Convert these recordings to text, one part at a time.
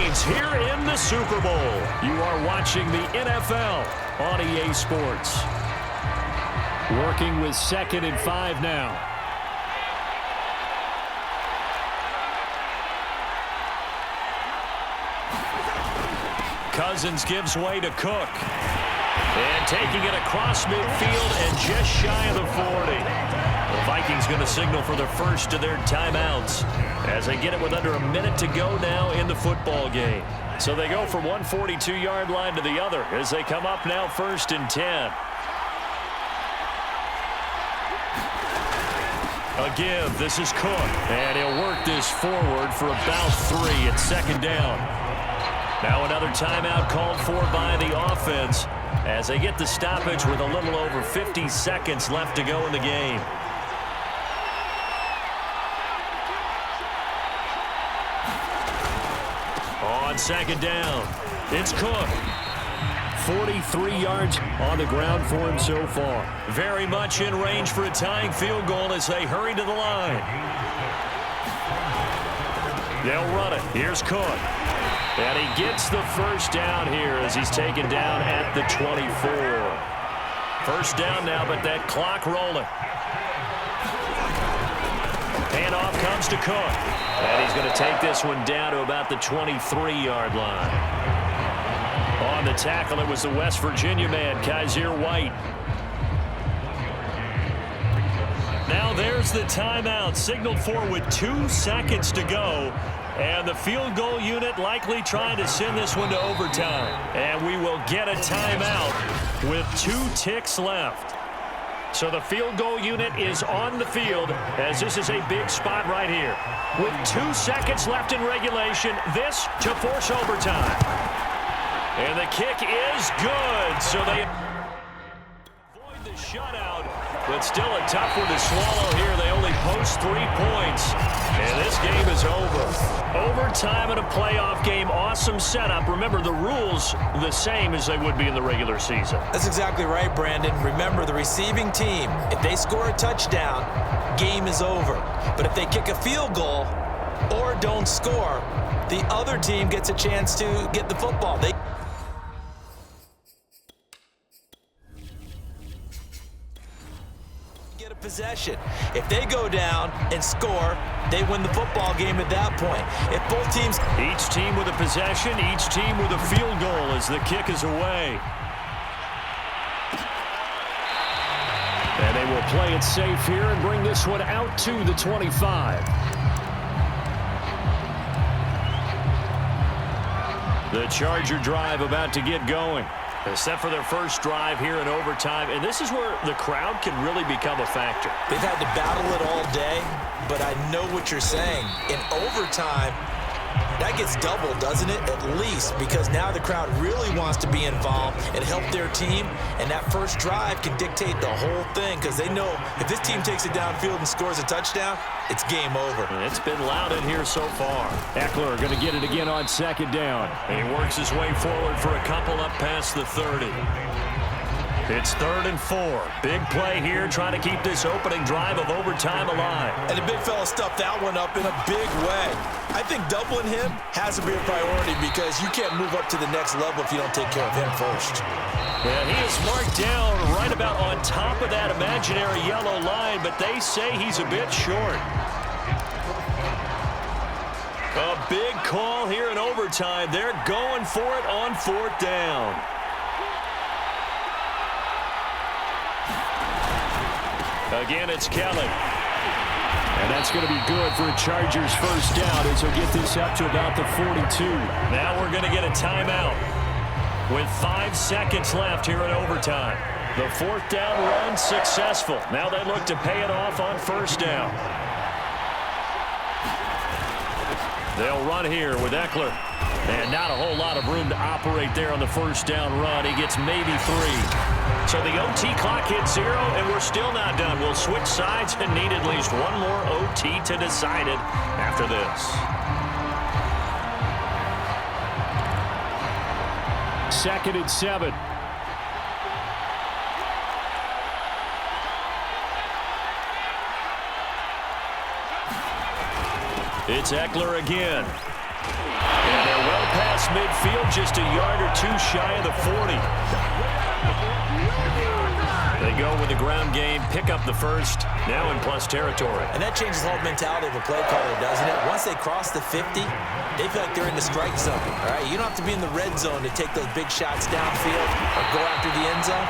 Saints here in the Super Bowl. You are watching the NFL on EA Sports. Working with 2nd and 5 now. Cousins gives way to Cook. And taking it across midfield and just shy of the 40. The Vikings going to signal for the first of their timeouts as they get it with under a minute to go now in the football game. So they go from one 42-yard line to the other as they come up now 1st and 10. A give. This is Cook. And he'll work this forward for about 3 at 2nd down. Now another timeout called for by the offense as they get the stoppage with a little over 50 seconds left to go in the game. On 2nd down, it's Cook. 43 yards on the ground for him so far. Very much in range for a tying field goal as they hurry to the line. They'll run it. Here's Cook. And he gets the first down here as he's taken down at the 24. First down now, but that clock rolling. Handoff comes to Cook. And he's going to take this one down to about the 23-yard line. On the tackle, it was the West Virginia man, Kaiser White. Now there's the timeout, signaled for with 2 seconds to go. And the field goal unit likely trying to send this one to overtime. And we will get a timeout with 2 ticks left. So the field goal unit is on the field as this is a big spot right here. With 2 seconds left in regulation, this to force overtime. And the kick is good. So they avoid the shutout, but still a tough one to swallow here. They only post 3 points. And this game is over. Overtime in a playoff game, awesome setup. Remember, the rules the same as they would be in the regular season. That's exactly right, Brandon. Remember, the receiving team, if they score a touchdown, game is over. But if they kick a field goal or don't score, the other team gets a chance to get the football. They get a possession. If they go down and score, they win the football game at that point. If both teams... Each team with a possession, each team with a field goal as the kick is away. And they will play it safe here and bring this one out to the 25. The Charger drive about to get going. They're set for their first drive here in overtime, and this is where the crowd can really become a factor. They've had to battle it all day, but I know what you're saying. In overtime, that gets doubled, doesn't it? At least, because now the crowd really wants to be involved and help their team, and that first drive can dictate the whole thing because they know if this team takes it downfield and scores a touchdown, it's game over. And it's been loud in here so far. Eckler going to get it again on 2nd down. And he works his way forward for a couple up past the 30. It's 3rd and 4. Big play here, trying to keep this opening drive of overtime alive. And the big fella stuffed that one up in a big way. I think doubling him has to be a priority because you can't move up to the next level if you don't take care of him first. And he is marked down right about on top of that imaginary yellow line, but they say he's a bit short. A big call here in overtime. They're going for it on 4th down. Again, it's Kelly. And that's going to be good for a Chargers first down as he'll get this up to about the 42. Now we're going to get a timeout with 5 seconds left here in overtime. The 4th down run successful. Now they look to pay it off on 1st down. They'll run here with Eckler. And not a whole lot of room to operate there on the 1st down run. He gets maybe 3. So the OT clock hits 0, and we're still not done. We'll switch sides and need at least one more OT to decide it after this. 2nd and 7. It's Eckler again. And they're well past midfield, just a yard or two shy of the 40. They go with the ground game, pick up the first, now in plus territory. And that changes the whole mentality of a play caller, doesn't it? Once they cross the 50, they feel like they're in the strike zone. All right, you don't have to be in the red zone to take those big shots downfield or go after the end zone.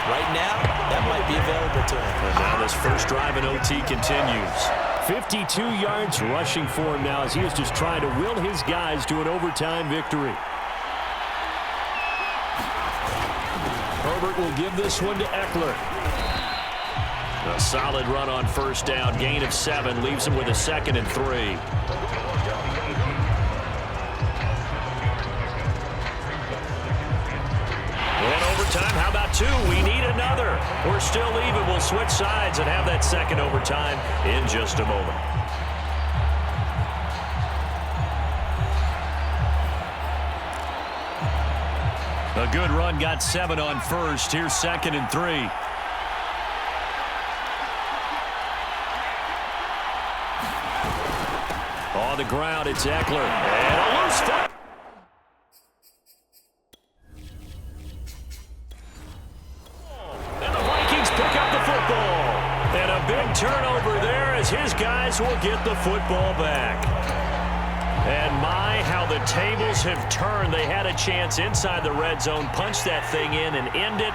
Right now, that might be available to him. And now this first drive in OT continues. 52 yards rushing for him now as he is just trying to will his guys to an overtime victory. Herbert will give this one to Eckler. A solid run on first down. Gain of 7 leaves him with a 2nd and 3. Overtime, how about 2? We need another. We're still even. We'll switch sides and have that second overtime in just a moment. A good run, got 7 on first. Here's 2nd and 3. On the ground, it's Eckler. And a loose foot. And the Vikings pick up the football. And a big turnover there as his guys will get the football back. And my, how the tables have turned. They had a chance inside the red zone, punch that thing in and end it.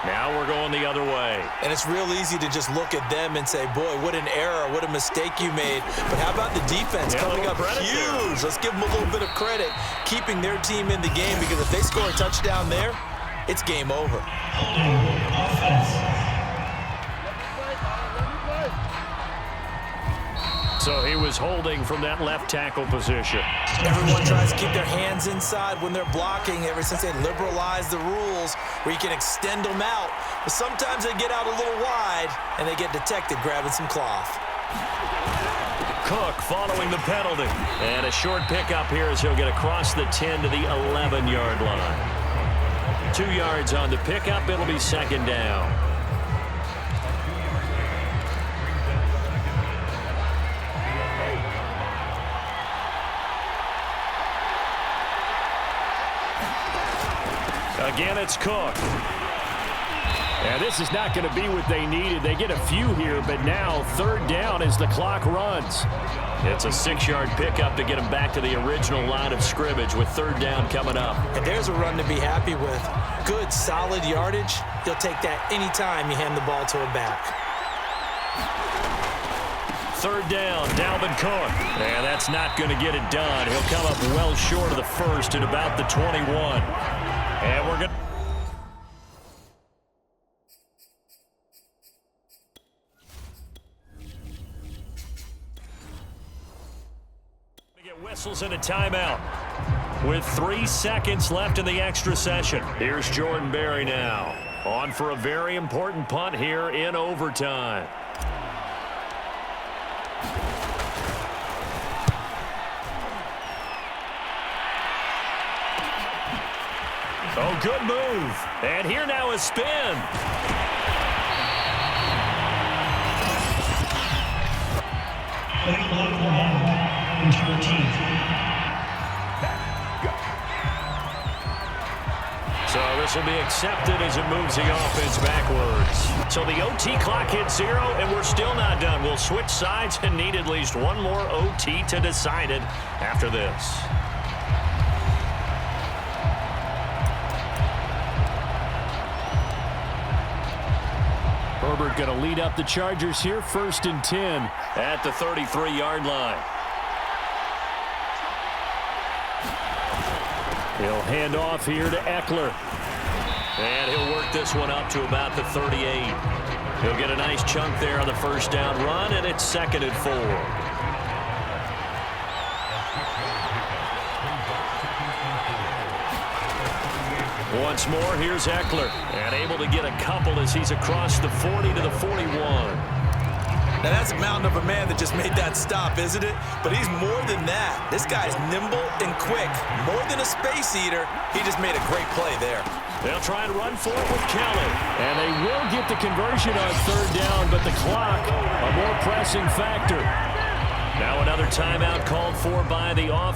Now we're going the other way. And it's real easy to just look at them and say, boy, what an error, what a mistake you made. But how about the defense coming up huge? Let's give them a little bit of credit, keeping their team in the game, because if they score a touchdown there, it's game over. So he was holding from that left tackle position. Everyone tries to keep their hands inside when they're blocking ever since they liberalized the rules where you can extend them out. But sometimes they get out a little wide and they get detected grabbing some cloth. Cook following the penalty. And a short pickup here as he'll get across the 10 to the 11-yard line. 2 yards on the pickup. It'll be 2nd down. Again, it's Cook. And this is not going to be what they needed. They get a few here, but now 3rd down as the clock runs. It's a 6-yard pickup to get them back to the original line of scrimmage with 3rd down coming up. And there's a run to be happy with. Good, solid yardage. You'll take that anytime you hand the ball to a back. 3rd down, Dalvin Cook. And that's not going to get it done. He'll come up well short of the first at about the 21. And we're going to get whistles and a timeout with 3 seconds left in the extra session. Here's Jordan Berry now on for a very important punt here in overtime. Oh, good move. And here now is spin. So this will be accepted as it moves the offense backwards. So the OT clock hits 0, and we're still not done. We'll switch sides and need at least one more OT to decide it after this. Herbert going to lead up the Chargers here, 1st and 10 at the 33-yard line. He'll hand off here to Eckler. And he'll work this one up to about the 38. He'll get a nice chunk there on the 1st down run, and it's 2nd and 4. Once more, here's Eckler, and able to get a couple as he's across the 40 to the 41. Now, that's a mountain of a man that just made that stop, isn't it? But he's more than that. This guy's nimble and quick. More than a space eater, he just made a great play there. They'll try and run for it with Kelly. And they will get the conversion on 3rd down, but the clock, a more pressing factor. Now another timeout called for by the offense.